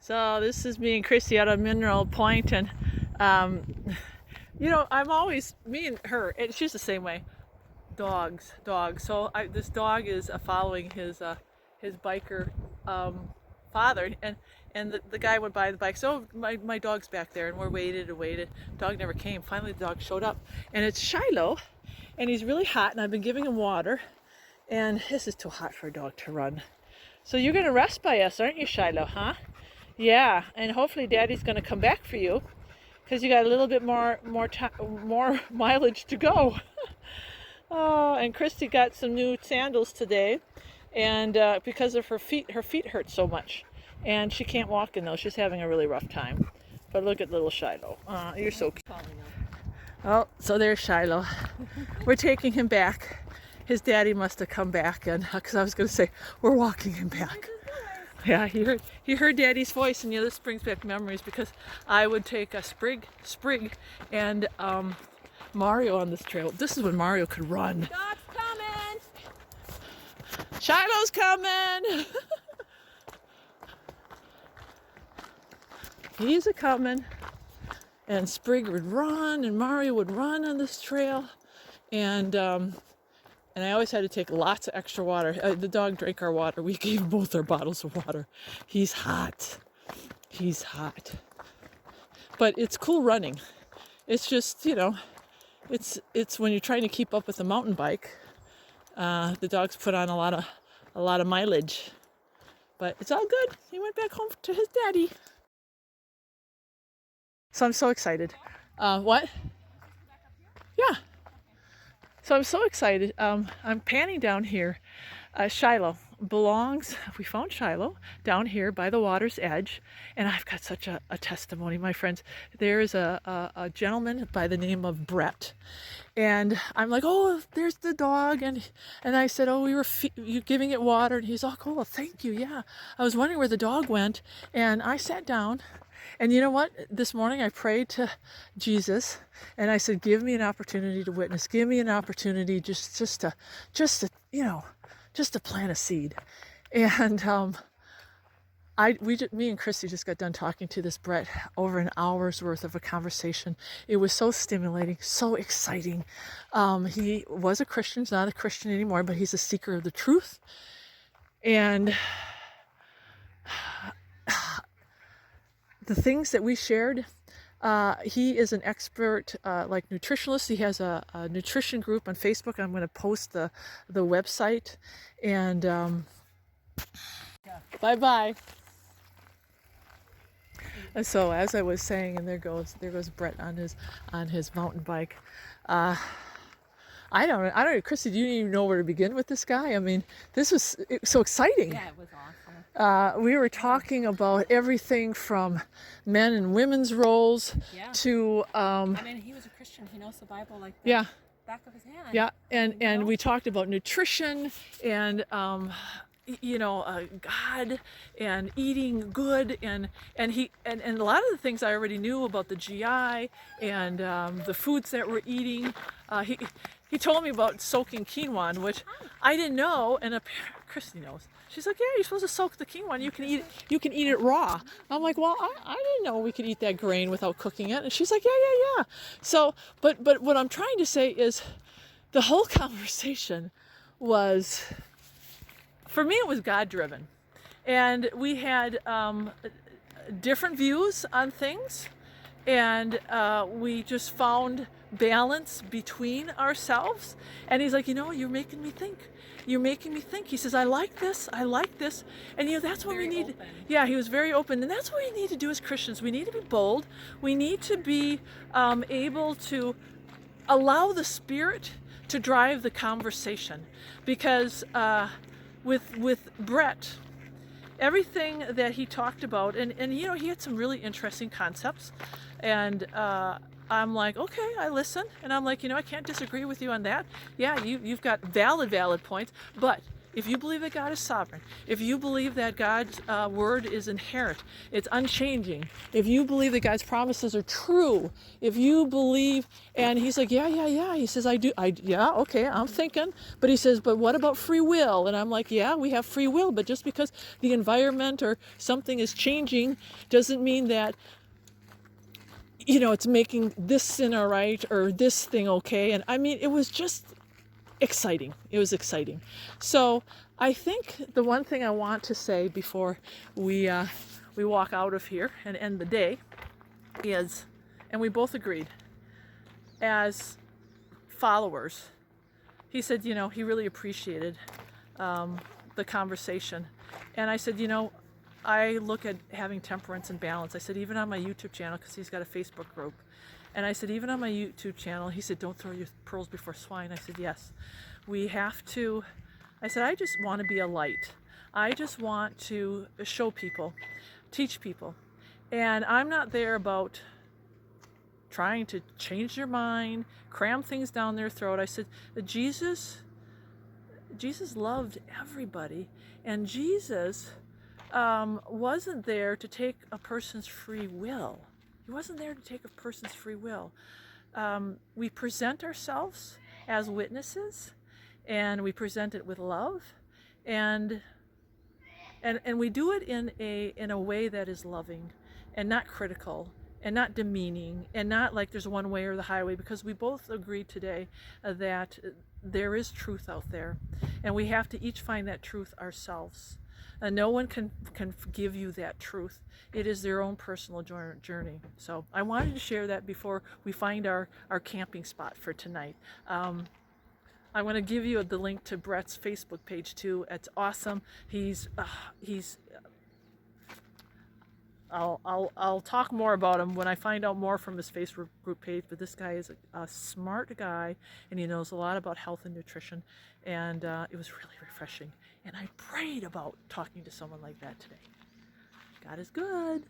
So this is me and Christy out on Mineral Point, and I'm always me and her, and she's the same way. Dogs. So this dog is following his biker father, and the guy went by the bike. So my dog's back there, and we're waited and waited. Dog never came. Finally, the dog showed up, and it's Shiloh, and he's really hot, and I've been giving him water, and this is too hot for a dog to run. So you're gonna rest by us, aren't you, Shiloh? Huh? Yeah, and hopefully Daddy's gonna come back for you, because you got a little bit more mileage to go. Oh, and Christy got some new sandals today, and because of her feet hurt so much, and she can't walk in those. She's having a really rough time. But look at little Shiloh. You're so cute. Oh, so there's Shiloh. We're taking him back. His daddy must have come back, and because I was going to say we're walking him back. Yeah, he heard Daddy's voice, and this brings back memories, because I would take a Sprig, and Mario on this trail. This is when Mario could run. Dog's coming! Shiloh's coming! He's a-coming. And Sprig would run, and Mario would run on this trail, and I always had to take lots of extra water. The dog drank our water. We gave him both our bottles of water. He's hot. But it's cool running. It's just, it's when you're trying to keep up with a mountain bike. The dog's put on a lot of mileage. But it's all good. He went back home to his daddy. So I'm so excited. What? Yeah. So I'm so excited. I'm panning down here. Shiloh we found Shiloh down here by the water's edge, and I've got such a testimony, my friends. There is a gentleman by the name of Brett, and I'm like, oh, there's the dog, and I said, oh, you giving it water, and he's all, cool, thank you, yeah. I was wondering where the dog went, and I sat down. And you know what? This morning I prayed to Jesus, and I said, give me an opportunity to witness. Give me an opportunity just to plant a seed. And me and Christy just got done talking to this Brett, over an hour's worth of a conversation. It was so stimulating, so exciting. He was a Christian. He's not a Christian anymore, but he's a seeker of the truth. And the things that we shared, he is an expert, like nutritionalist. He has a nutrition group on Facebook. I'm going to post the website. And bye. And so, as I was saying, and there goes Brett on his mountain bike. I don't know, Christy, do you even know where to begin with this guy? I mean, it was so exciting. Yeah, it was awesome. We were talking about everything from men and women's roles to... he was a Christian. He knows the Bible like the back of his hand. Yeah, and we talked about nutrition and... God and eating good, and a lot of the things I already knew about the GI and the foods that we're eating. He told me about soaking quinoa, which I didn't know, and Christy knows. She's like, yeah, you're supposed to soak the quinoa. You can eat it raw. I'm like, well, I didn't know we could eat that grain without cooking it. And she's like, yeah. So, but what I'm trying to say is, the whole conversation was, for me, it was God-driven. And we had different views on things, and we just found balance between ourselves. And he's like, you're making me think. He says, I like this. And that's what we need. Open. Yeah, he was very open. And that's what we need to do as Christians. We need to be bold. We need to be able to allow the Spirit to drive the conversation. Because with Brett, everything that he talked about, and he had some really interesting concepts, and I'm like, okay, I listen, and I'm like, I can't disagree with you on that. Yeah, you've got valid points, but if you believe that God is sovereign, if you believe that God's word is inherent, it's unchanging, if you believe that God's promises are true, if you believe, and he's like, yeah. He says, yeah, okay, I'm thinking. But he says, but what about free will? And I'm like, yeah, we have free will, but just because the environment or something is changing doesn't mean that, it's making this sin all right or this thing okay. And I mean, it was just exciting. It was exciting. So I think the one thing I want to say before we walk out of here and end the day is, and we both agreed, as followers, he said, he really appreciated the conversation. And I said, I look at having temperance and balance. I said, even on my YouTube channel, because he's got a Facebook group. And I said, even on my YouTube channel, he said, don't throw your pearls before swine. I said, yes, we have to. I said, I just want to be a light. I just want to show people, teach people. And I'm not there about trying to change their mind, cram things down their throat. I said, Jesus loved everybody. And Jesus wasn't there to take a person's free will. He wasn't there to take a person's free will. We present ourselves as witnesses, and we present it with love, and we do it in a way that is loving, and not critical, and not demeaning, and not like there's one way or the highway. Because we both agreed today that there is truth out there, and we have to each find that truth ourselves. No one can give you that truth. It is their own personal journey. So I wanted to share that before we find our camping spot for tonight. I'm going to give you the link to Brett's Facebook page too. It's awesome. I'll talk more about him when I find out more from his Facebook group page, but this guy is a smart guy, and he knows a lot about health and nutrition, and it was really refreshing. And I prayed about talking to someone like that today. God is good.